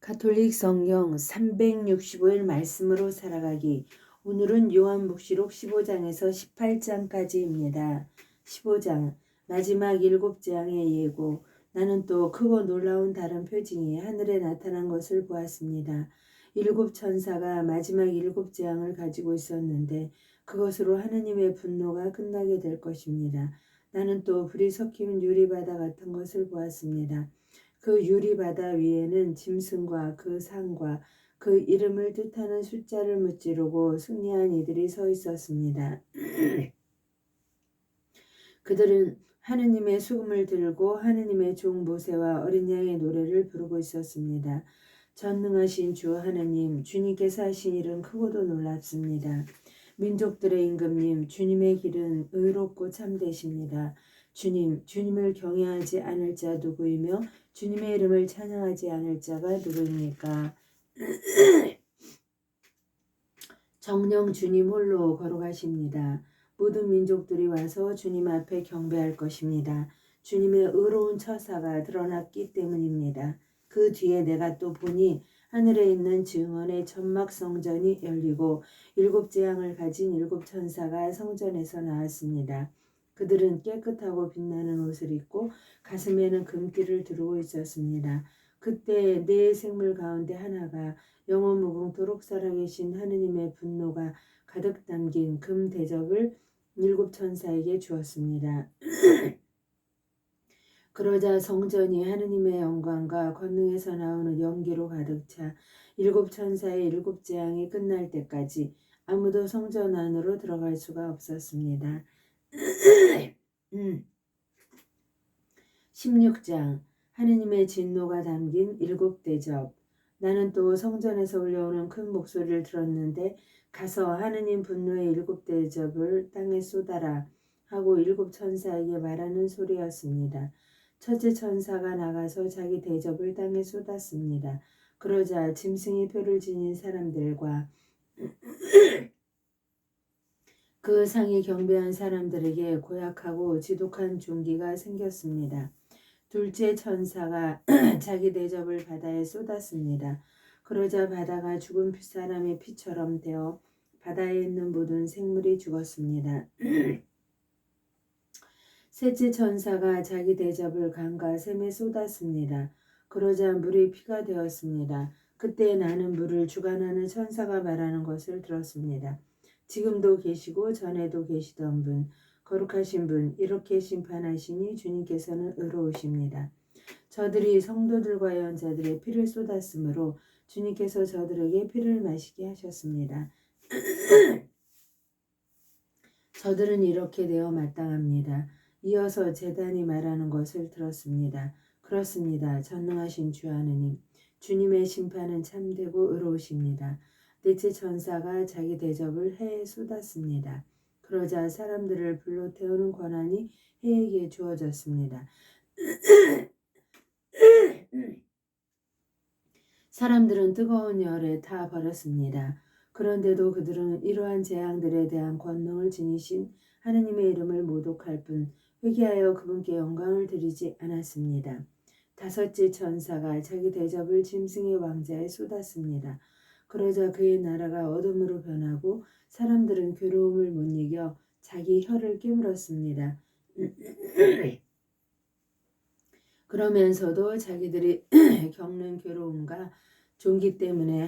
가톨릭 성경 365일 말씀으로 살아가기. 오늘은 요한복시록 15장에서 18장까지입니다. 15장 마지막 7재앙의 예고. 나는 또 크고 놀라운 다른 표징이 하늘에 나타난 것을 보았습니다. 7천사가 마지막 7재앙을 가지고 있었는데 그것으로 하느님의 분노가 끝나게 될 것입니다. 나는 또 불이 섞인 유리바다 같은 것을 보았습니다. 그 유리바다 위에는 짐승과 그 상과 그 이름을 뜻하는 숫자를 무찌르고 승리한 이들이 서 있었습니다. 그들은 하느님의 수금을 들고 하느님의 종 모세와 어린 양의 노래를 부르고 있었습니다. 전능하신 주 하느님, 주님께서 하신 일은 크고도 놀랍습니다. 민족들의 임금님, 주님의 길은 의롭고 참되십니다. 주님을 경외하지 않을 자 누구이며 주님의 이름을 찬양하지 않을 자가 누구입니까? 정령 주님 홀로 걸어가십니다. 모든 민족들이 와서 주님 앞에 경배할 것입니다. 주님의 의로운 처사가 드러났기 때문입니다. 그 뒤에 내가 또 보니 하늘에 있는 증언의 천막 성전이 열리고 7재앙을 가진 7천사가 성전에서 나왔습니다. 그들은 깨끗하고 빛나는 옷을 입고 가슴에는 금띠를 두르고 있었습니다. 그때 네 생물 가운데 하나가 영원 무궁토록 살아계신 하느님의 분노가 가득 담긴 금 대접을 7천사에게 주었습니다. 그러자 성전이 하느님의 영광과 권능에서 나오는 연기로 가득 차 7천사의 7재앙이 끝날 때까지 아무도 성전 안으로 들어갈 수가 없었습니다. 16장 하느님의 진노가 담긴 7대접. 나는 또 성전에서 울려오는 큰 목소리를 들었는데 가서 하느님 분노의 7대접을 땅에 쏟아라 하고 7천사에게 말하는 소리였습니다. 첫째 천사가 나가서 자기 대접을 땅에 쏟았습니다. 그러자 짐승의 표를 지닌 사람들과 그 상에 경배한 사람들에게 고약하고 지독한 종기가 생겼습니다. 둘째 천사가 자기 대접을 바다에 쏟았습니다. 그러자 바다가 죽은 사람의 피처럼 되어 바다에 있는 모든 생물이 죽었습니다. 셋째 천사가 자기 대접을 강과 샘에 쏟았습니다. 그러자 물이 피가 되었습니다. 그때 나는 물을 주관하는 천사가 말하는 것을 들었습니다. 지금도 계시고 전에도 계시던 분, 거룩하신 분, 이렇게 심판하시니 주님께서는 의로우십니다. 저들이 성도들과 예언자들의 피를 쏟았으므로 주님께서 저들에게 피를 마시게 하셨습니다. 저들은 이렇게 되어 마땅합니다. 이어서 제단이 말하는 것을 들었습니다. 그렇습니다. 전능하신 주 하느님, 주님의 심판은 참되고 의로우십니다. 넷째 천사가 자기 대접을 해에 쏟았습니다. 그러자 사람들을 불로 태우는 권한이 해에게 주어졌습니다. 사람들은 뜨거운 열에 타 버렸습니다. 그런데도 그들은 이러한 재앙들에 대한 권능을 지니신 하느님의 이름을 모독할 뿐 회개하여 그분께 영광을 드리지 않았습니다. 다섯째 천사가 자기 대접을 짐승의 왕자에 쏟았습니다. 그러자 그의 나라가 어둠으로 변하고 사람들은 괴로움을 못 이겨 자기 혀를 깨물었습니다. 그러면서도 자기들이 겪는 괴로움과 종기 때문에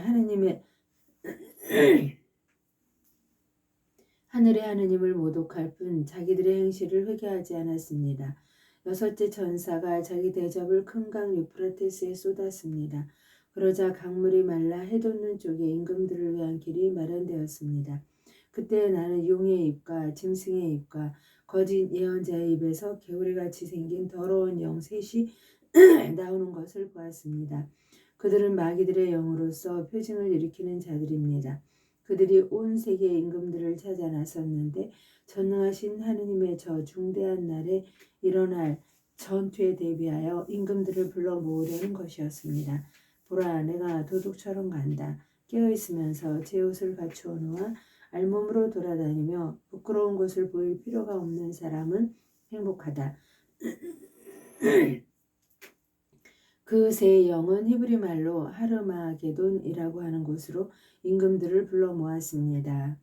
하늘의 하느님을 모독할 뿐 자기들의 행실을 회개하지 않았습니다. 여섯째 천사가 자기 대접을 큰 강 유프라테스에 쏟았습니다. 그러자 강물이 말라 해돋는 쪽에 임금들을 위한 길이 마련되었습니다. 그때 나는 용의 입과 짐승의 입과 거짓 예언자의 입에서 개구리같이 생긴 더러운 영 셋이 나오는 것을 보았습니다. 그들은 마귀들의 영으로서 표징을 일으키는 자들입니다. 그들이 온 세계의 임금들을 찾아 나섰는데 전능하신 하느님의 저 중대한 날에 일어날 전투에 대비하여 임금들을 불러 모으려는 것이었습니다. 보라, 내가 도둑처럼 간다. 깨어있으면서 제 옷을 갖추어놓아 알몸으로 돌아다니며 부끄러운 것을 보일 필요가 없는 사람은 행복하다. 그 세 영은 히브리 말로 하르마게돈이라고 하는 곳으로 임금들을 불러 모았습니다.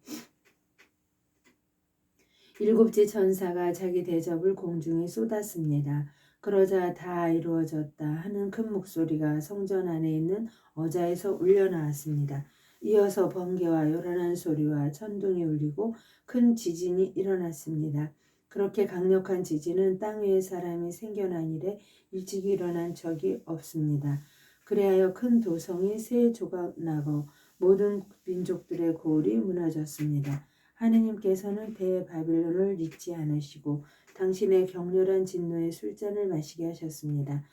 일곱째 천사가 자기 대접을 공중에 쏟았습니다. 그러자 다 이루어졌다 하는 큰 목소리가 성전 안에 있는 어자에서 울려나왔습니다. 이어서 번개와 요란한 소리와 천둥이 울리고 큰 지진이 일어났습니다. 그렇게 강력한 지진은 땅 위에 사람이 생겨난 이래 일찍 일어난 적이 없습니다. 그리하여 큰 도성이 세 조각 나고 모든 민족들의 고울이 무너졌습니다. 하느님께서는 대바빌론을 잊지 않으시고 당신의 격렬한 진노의 술잔을 마시게 하셨습니다.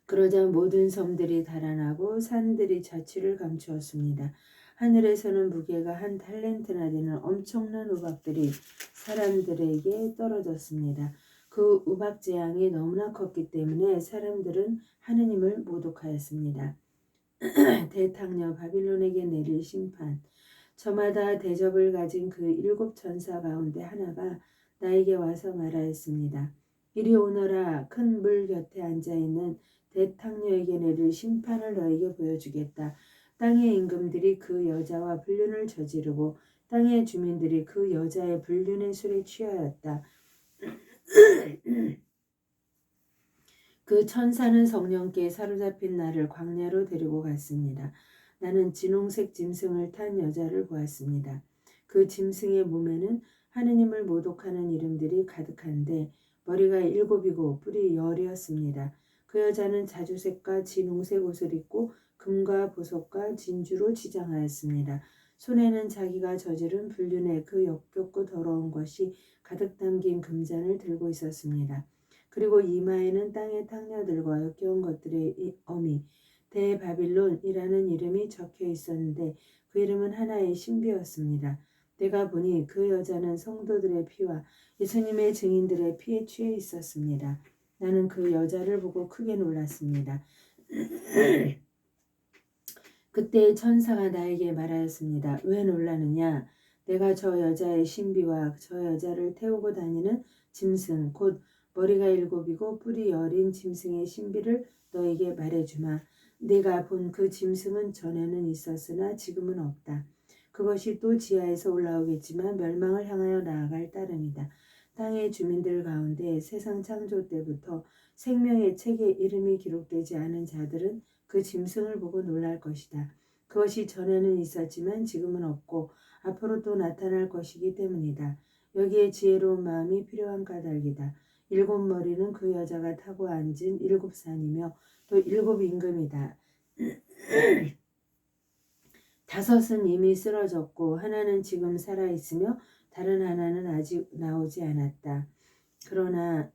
그러자 모든 섬들이 달아나고 산들이 자취를 감추었습니다. 하늘에서는 무게가 한 달렌트나 되는 엄청난 우박들이 사람들에게 떨어졌습니다. 그 우박 재앙이 너무나 컸기 때문에 사람들은 하느님을 모독하였습니다. 대탕녀 바빌론에게 내릴 심판. 저마다 대접을 가진 그 일곱 천사 가운데 하나가 나에게 와서 말하였습니다. 이리 오너라. 큰 물 곁에 앉아있는 대탕녀에게 내릴 심판을 너에게 보여주겠다. 땅의 임금들이 그 여자와 불륜을 저지르고 땅의 주민들이 그 여자의 불륜의 술에 취하였다. 그 천사는 성령께 사로잡힌 나를 광야로 데리고 갔습니다. 나는 진홍색 짐승을 탄 여자를 보았습니다. 그 짐승의 몸에는 하느님을 모독하는 이름들이 가득한데 머리가 7이고 뿔이 10이었습니다. 그 여자는 자주색과 진홍색 옷을 입고 금과 보석과 진주로 지장하였습니다. 손에는 자기가 저지른 불륜의 그 역겹고 더러운 것이 가득 담긴 금잔을 들고 있었습니다. 그리고 이마에는 땅의 탕녀들과 역겨운 것들의 어미 대바빌론이라는 이름이 적혀 있었는데 그 이름은 하나의 신비였습니다. 내가 보니 그 여자는 성도들의 피와 예수님의 증인들의 피에 취해 있었습니다. 나는 그 여자를 보고 크게 놀랐습니다. 그때 천사가 나에게 말하였습니다. 왜 놀라느냐? 내가 저 여자의 신비와 저 여자를 태우고 다니는 짐승 곧 머리가 7이고 뿔이 10인 짐승의 신비를 너에게 말해주마. 네가 본 그 짐승은 전에는 있었으나 지금은 없다. 그것이 또 지하에서 올라오겠지만 멸망을 향하여 나아갈 따름이다. 땅의 주민들 가운데 세상 창조 때부터 생명의 책에 이름이 기록되지 않은 자들은 그 짐승을 보고 놀랄 것이다. 그것이 전에는 있었지만 지금은 없고 앞으로 또 나타날 것이기 때문이다. 여기에 지혜로운 마음이 필요한 까닭이다. 7머리는 그 여자가 타고 앉은 7산이며 또 7임금이다. 5은 이미 쓰러졌고 하나는 지금 살아있으며 다른 하나는 아직 나오지 않았다. 그러나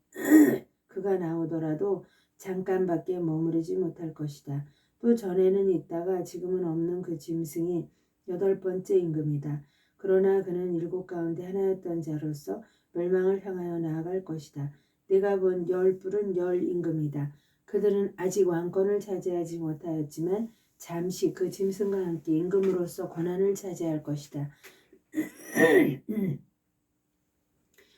그가 나오더라도 잠깐밖에 머무르지 못할 것이다. 또 전에는 있다가 지금은 없는 그 짐승이 8번째 임금이다. 그러나 그는 7 가운데 하나였던 자로서 멸망을 향하여 나아갈 것이다. 내가 본 10뿔은 10임금이다. 그들은 아직 왕권을 차지하지 못하였지만 잠시 그 짐승과 함께 임금으로서 권한을 차지할 것이다.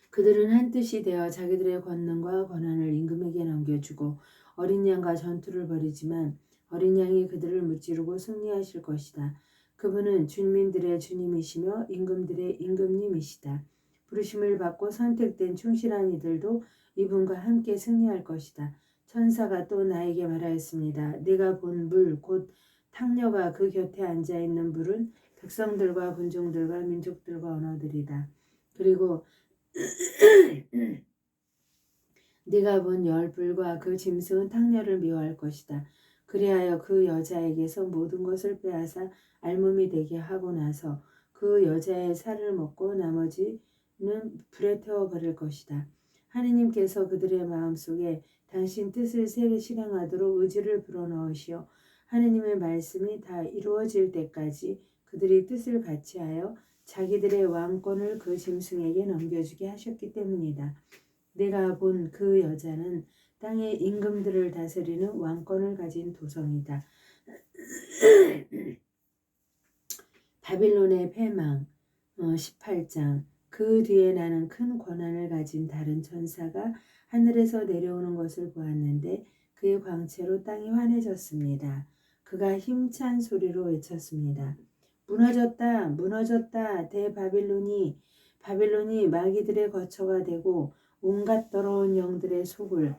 그들은 한뜻이 되어 자기들의 권능과 권한을 임금에게 넘겨주고 어린 양과 전투를 벌이지만 어린 양이 그들을 무찌르고 승리하실 것이다. 그분은 주민들의 주님이시며 임금들의 임금님이시다. 부르심을 받고 선택된 충실한 이들도 이분과 함께 승리할 것이다. 천사가 또 나에게 말하였습니다. 네가 본 물 곧 탕녀가 그 곁에 앉아있는 물은 백성들과 군종들과 민족들과 언어들이다. 그리고 네가 본 10뿔과 그 짐승은 탕녀를 미워할 것이다. 그리하여 그 여자에게서 모든 것을 빼앗아 알몸이 되게 하고 나서 그 여자의 살을 먹고 나머지는 불에 태워버릴 것이다. 하느님께서 그들의 마음속에 당신 뜻을 실행하도록 의지를 불어넣으시어 하느님의 말씀이 다 이루어질 때까지 그들이 뜻을 같이하여 자기들의 왕권을 그 짐승에게 넘겨주게 하셨기 때문이다. 내가 본 그 여자는 땅의 임금들을 다스리는 왕권을 가진 도성이다. 바빌론의 패망 18장. 그 뒤에 나는 큰 권한을 가진 다른 천사가 하늘에서 내려오는 것을 보았는데 그의 광채로 땅이 환해졌습니다. 그가 힘찬 소리로 외쳤습니다. 무너졌다, 무너졌다, 대바빌론이, 바빌론이 마귀들의 거처가 되고 온갖 더러운 영들의 속을,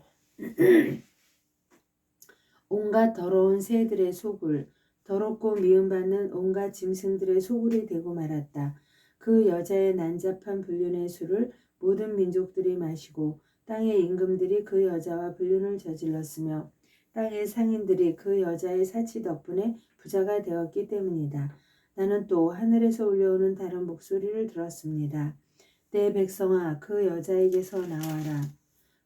온갖 더러운 새들의 속을, 더럽고 미움받는 온갖 짐승들의 소굴이 되고 말았다. 그 여자의 난잡한 불륜의 술을 모든 민족들이 마시고 땅의 임금들이 그 여자와 불륜을 저질렀으며 땅의 상인들이 그 여자의 사치 덕분에 부자가 되었기 때문이다. 나는 또 하늘에서 울려오는 다른 목소리를 들었습니다. 내 백성아, 그 여자에게서 나와라.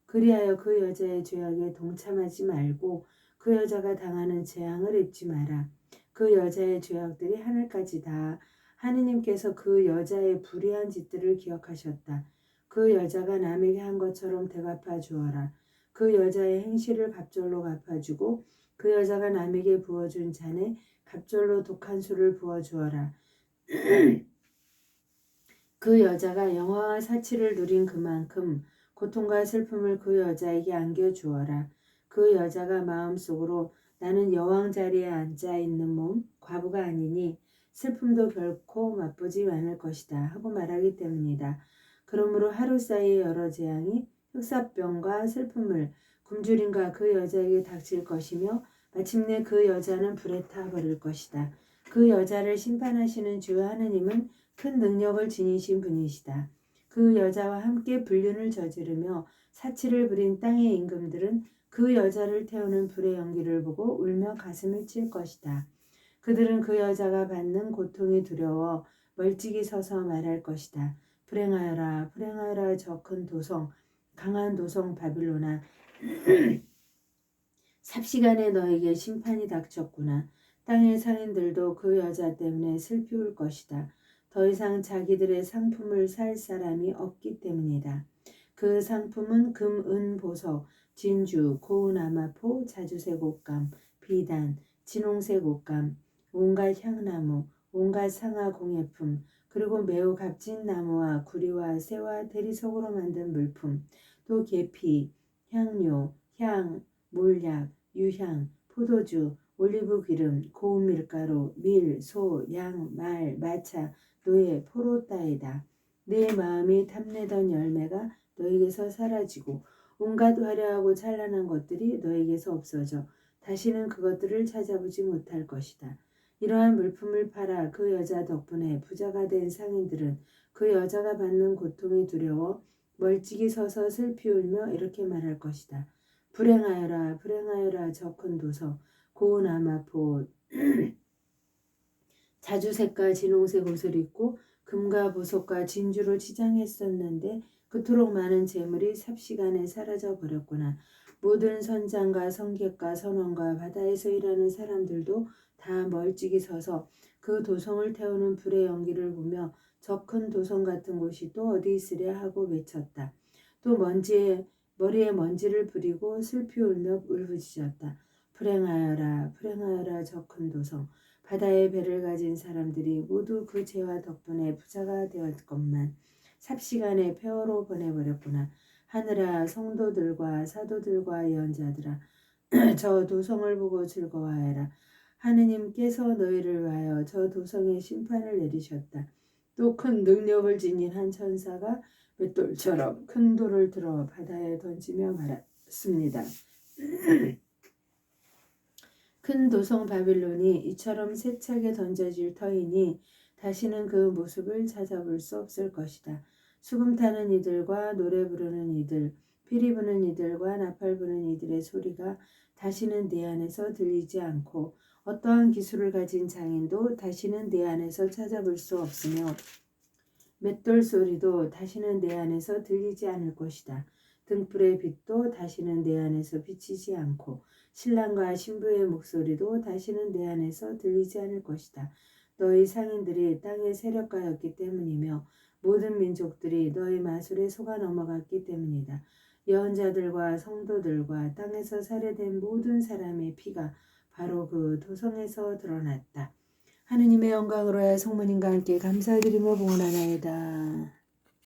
그리하여 그 여자의 죄악에 동참하지 말고 그 여자가 당하는 재앙을 입지 마라. 그 여자의 죄악들이 하늘까지 다 하느님께서 그 여자의 불의한 짓들을 기억하셨다. 그 여자가 남에게 한 것처럼 되갚아 주어라. 그 여자의 행실을 갑절로 갚아주고 그 여자가 남에게 부어준 잔에 갑절로 독한 술을 부어주어라. 그 여자가 영화와 사치를 누린 그만큼 고통과 슬픔을 그 여자에게 안겨주어라. 그 여자가 마음속으로 나는 여왕 자리에 앉아 있는 몸, 과부가 아니니 슬픔도 결코 맛보지 않을 것이다 하고 말하기 때문이다. 그러므로 하루 사이에 여러 재앙이 흑사병과 슬픔을 굶주림과 그 여자에게 닥칠 것이며 마침내 그 여자는 불에 타버릴 것이다. 그 여자를 심판하시는 주 하느님은 큰 능력을 지니신 분이시다. 그 여자와 함께 불륜을 저지르며 사치를 부린 땅의 임금들은 그 여자를 태우는 불의 연기를 보고 울며 가슴을 칠 것이다. 그들은 그 여자가 받는 고통이 두려워 멀찍이 서서 말할 것이다. 불행하여라, 불행하여라, 저 큰 도성, 강한 도성 바빌로나. 삽시간에 너에게 심판이 닥쳤구나. 땅의 상인들도 그 여자 때문에 슬피 울 것이다. 더 이상 자기들의 상품을 살 사람이 없기 때문이다. 그 상품은 금, 은, 보석, 진주, 고운 아마포, 자주색 옷감, 비단, 진홍색 옷감, 온갖 향나무, 온갖 상아 공예품, 그리고 매우 값진 나무와 구리와 새와 대리석으로 만든 물품, 또 계피, 향료, 향, 몰약, 유향, 포도주, 올리브 기름, 고운 밀가루, 밀, 소, 양, 말, 마차, 노예, 포로 따이다. 내 마음이 탐내던 열매가 너에게서 사라지고 온갖 화려하고 찬란한 것들이 너에게서 없어져 다시는 그것들을 찾아보지 못할 것이다. 이러한 물품을 팔아 그 여자 덕분에 부자가 된 상인들은 그 여자가 받는 고통이 두려워 멀찍이 서서 슬피 울며 이렇게 말할 것이다. 불행하여라, 불행하여라, 저 큰 도서, 고운 아마포, 자주색과 진홍색 옷을 입고 금과 보석과 진주로 치장했었는데 그토록 많은 재물이 삽시간에 사라져 버렸구나. 모든 선장과 성객과 선원과 바다에서 일하는 사람들도 다 멀찍이 서서 그 도성을 태우는 불의 연기를 보며 저 큰 도성 같은 곳이 또 어디 있으랴 하고 외쳤다. 또 머리에 먼지를 부리고 슬피 울며 울부짖었다. 불행하여라, 불행하여라, 저 큰 도성. 바다의 배를 가진 사람들이 모두 그 죄와 덕분에 부자가 되었건만 삽시간에 폐허로 보내버렸구나. 하늘아, 성도들과 사도들과 예언자들아, 저 도성을 보고 즐거워하여라. 하느님께서 너희를 위하여 저 도성에 심판을 내리셨다. 또 큰 능력을 지닌 한 천사가 맷돌처럼 큰 돌을 들어 바다에 던지며 말했습니다. 큰 도성 바빌론이 이처럼 세차게 던져질 터이니 다시는 그 모습을 찾아볼 수 없을 것이다. 수금 타는 이들과 노래 부르는 이들, 피리 부는 이들과 나팔 부는 이들의 소리가 다시는 네 안에서 들리지 않고 어떠한 기술을 가진 장인도 다시는 네 안에서 찾아볼 수 없으며 맷돌 소리도 다시는 내 안에서 들리지 않을 것이다. 등불의 빛도 다시는 내 안에서 비치지 않고 신랑과 신부의 목소리도 다시는 내 안에서 들리지 않을 것이다. 너희 상인들이 땅의 세력가였기 때문이며 모든 민족들이 너희 마술에 속아 넘어갔기 때문이다. 예언자들과 성도들과 땅에서 살해된 모든 사람의 피가 바로 그 도성에서 드러났다. 하느님의 영광으로야 성모님과 함께 감사드리며 봉헌하나이다.